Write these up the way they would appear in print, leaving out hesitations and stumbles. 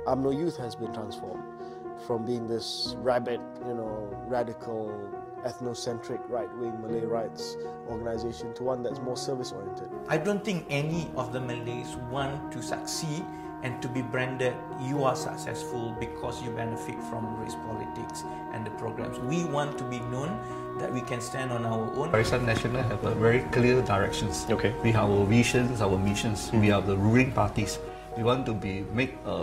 UMNO Youth has been transformed from being this rabid, radical, ethnocentric, right-wing Malay rights organization to one that's more service-oriented. I don't think any of the Malays want to succeed and to be branded, you are successful because you benefit from race politics and the programs. We want to be known that we can stand on our own. Barisan Nasional have a very clear directions. Okay. We have our visions, our missions. We are the ruling parties. We want to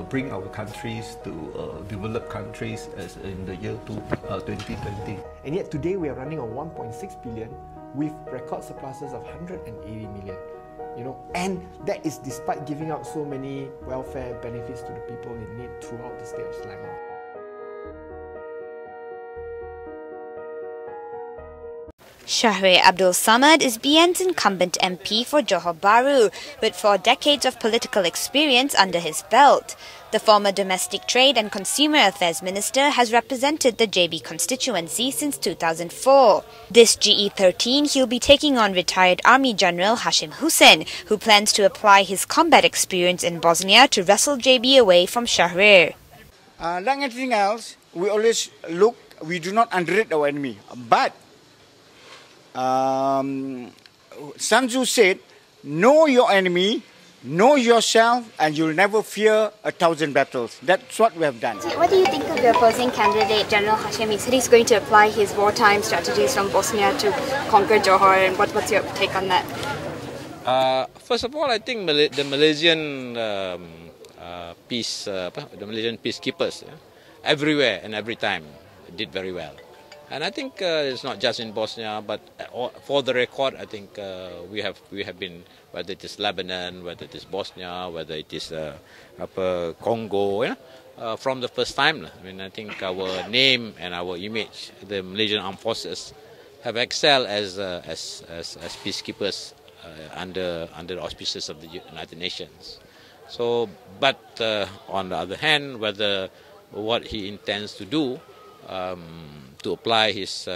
bring our countries to developed countries as in the year 2020. And yet today we are running on 1.6 billion with record surpluses of 180 million. And that is despite giving out so many welfare benefits to the people in need throughout the state of Selangor. Shahrir Abdul Samad is BN's incumbent MP for Johor Bahru, with 4 decades of political experience under his belt. The former Domestic Trade and Consumer Affairs Minister has represented the JB constituency since 2004. This GE13 he'll be taking on retired Army General Hashim Hussein, who plans to apply his combat experience in Bosnia to wrestle JB away from Shahrir. Like anything else, we do not underrate our enemy. But Sun Tzu said, know your enemy, know yourself, and you'll never fear 1,000 battles. That's what we have done. What do you think of the opposing candidate, General Hashim? He said he's going to apply his wartime strategies from Bosnia to conquer Johor, and what's your take on that? First of all, I think the Malaysian peacekeepers everywhere and every time did very well. And I think it's not just in Bosnia, but for the record, I think we have been, whether it is Lebanon, whether it is Bosnia, whether it is Congo, from the first time. I mean, I think our name and our image, the Malaysian Armed Forces, have excelled as peacekeepers under the auspices of the United Nations. So, but on the other hand, whether what he intends to do to apply his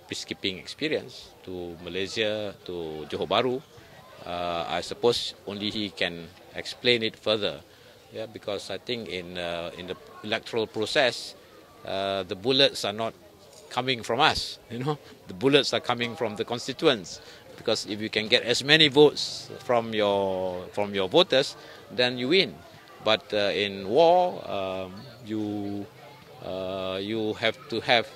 peacekeeping experience to Malaysia, to Johor Bahru, I suppose only he can explain it further. Yeah, because I think in the electoral process, the bullets are not coming from us. The bullets are coming from the constituents. Because if you can get as many votes from your voters, then you win. But in war, you have to have,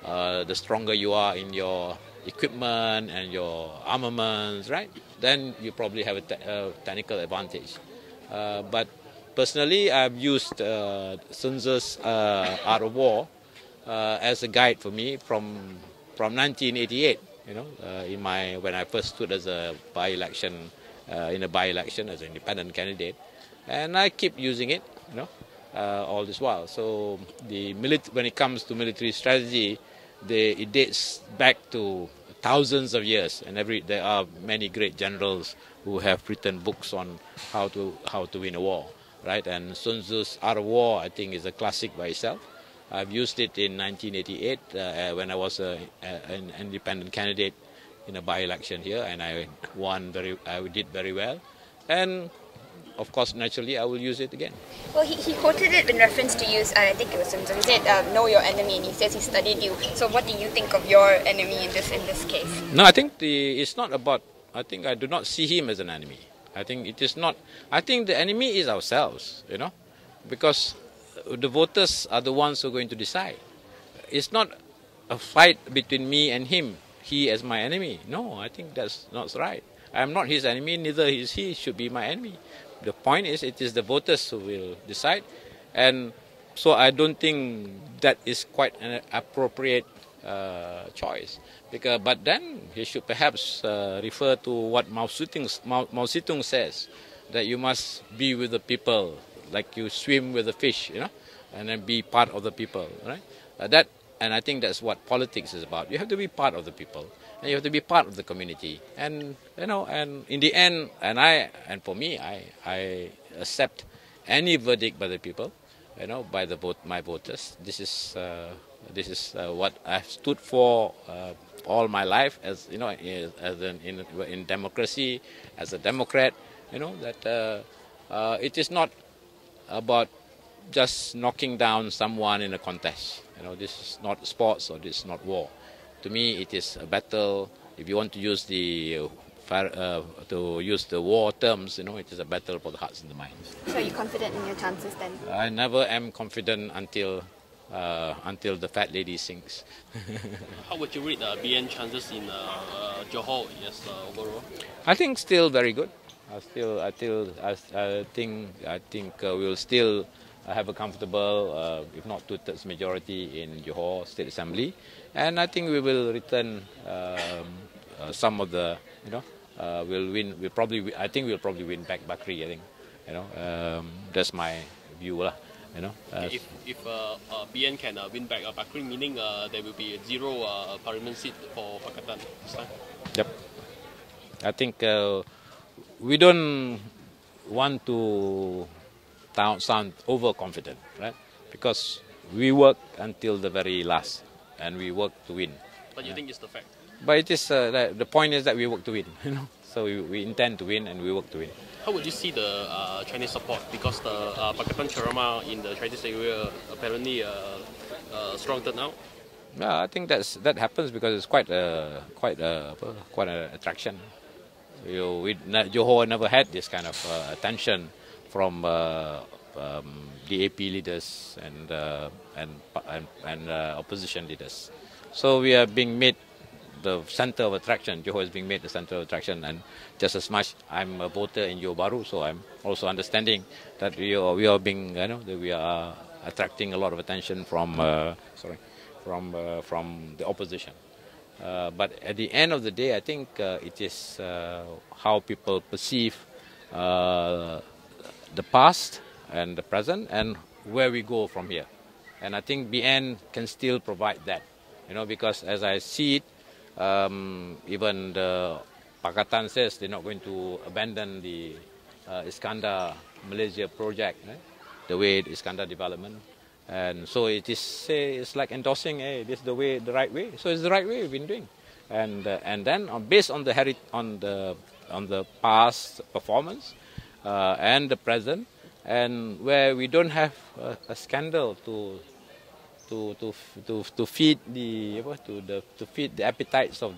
the stronger you are in your equipment and your armaments, right? Then you probably have a technical advantage. But personally, I've used Sun Tzu's Art of War as a guide for me from 1988. When I first stood as a by-election as an independent candidate, and I keep using it, all this while. So when it comes to military strategy, it dates back to thousands of years, and there are many great generals who have written books on how to win a war, right? And Sun Tzu's Art of War, I think, is a classic by itself. I've used it in 1988 when I was an independent candidate in a by-election here, and I did very well. And of course, naturally, I will use it again. Well, he quoted it in reference to use, I think it was Sun Tzu. He said, know your enemy, and he says he studied you. So what do you think of your enemy in this case? No, I think it's not about, I think I do not see him as an enemy. I think it is not, I think the enemy is ourselves, because the voters are the ones who are going to decide. It's not a fight between me and him, he as my enemy. No, I think that's not right. I am not his enemy, neither is he should be my enemy. The point is, it is the voters who will decide. And so I don't think that is quite an appropriate choice. But then he should perhaps refer to what Mao Zedong says, that you must be with the people, like you swim with the fish, and then be part of the people, right? And I think that's what politics is about. You have to be part of the people, and you have to be part of the community. And and in the end, and for me, I accept any verdict by the people, by my voters. This is what I've stood for all my life, as in democracy, as a Democrat. That it is not about just knocking down someone in a contest. This is not sports or this is not war. To me, it is a battle. If you want to use the war terms, it is a battle for the hearts and the minds. So are you confident in your chances then? I never am confident until the fat lady sings. How would you rate BN chances in Johor overall? I think still very good. I think we'll still have a comfortable, if not 2/3 majority in Johor State Assembly, and I think we will return some of the, we'll win. I think we'll probably win back Bakri. I think, that's my view, lah. If BN can win back Bakri, meaning there will be 0 parliament seat for Pakatan this time. Yep. I think we don't want to sound overconfident, right? Because we work until the very last, and we work to win. But you think it's the fact? But it is the point is that we work to win, So we intend to win, and we work to win. How would you see the Chinese support? Because the Pakatan Cerama in the Chinese area apparently strong turnout. Yeah, I think that happens because it's quite an attraction. Johor never had this kind of attention from the AP leaders and opposition leaders. So we are being made the center of attraction. Johor is being made the center of attraction, and just as much I'm a voter in Johor Bahru, so I'm also understanding that we are being, that we are attracting a lot of attention from the opposition. But at the end of the day, I think it is how people perceive the past and the present and where we go from here. And I think BN can still provide that, because as I see it, even the Pakatan says they're not going to abandon the Iskandar Malaysia project, right? The way the Iskandar development. And so it's like endorsing, hey, this is the right way. So it's the right way we've been doing, and then based on the past performance and the present, and where we don't have a scandal to feed the appetites of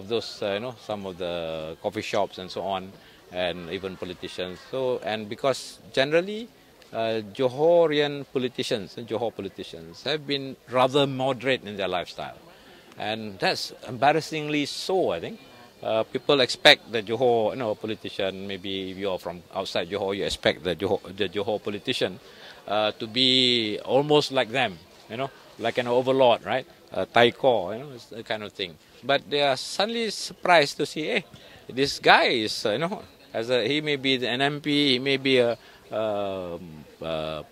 those some of the coffee shops and so on, and even politicians. So, and because generally Johor politicians have been rather moderate in their lifestyle, and that's embarrassingly so. I think people expect the Johor politician. Maybe if you're from outside Johor, you expect the Johor politician to be almost like them, like an overlord, right? Taiko, it's the kind of thing. But they are suddenly surprised to see, hey, this guy is, he may be an MP, he may be a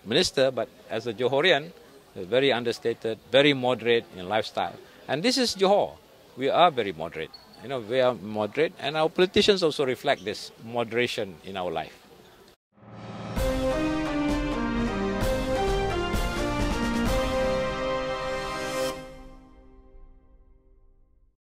minister, but as a Johorian, very understated, very moderate in lifestyle. And this is Johor. We are very moderate. We are moderate, and our politicians also reflect this moderation in our life.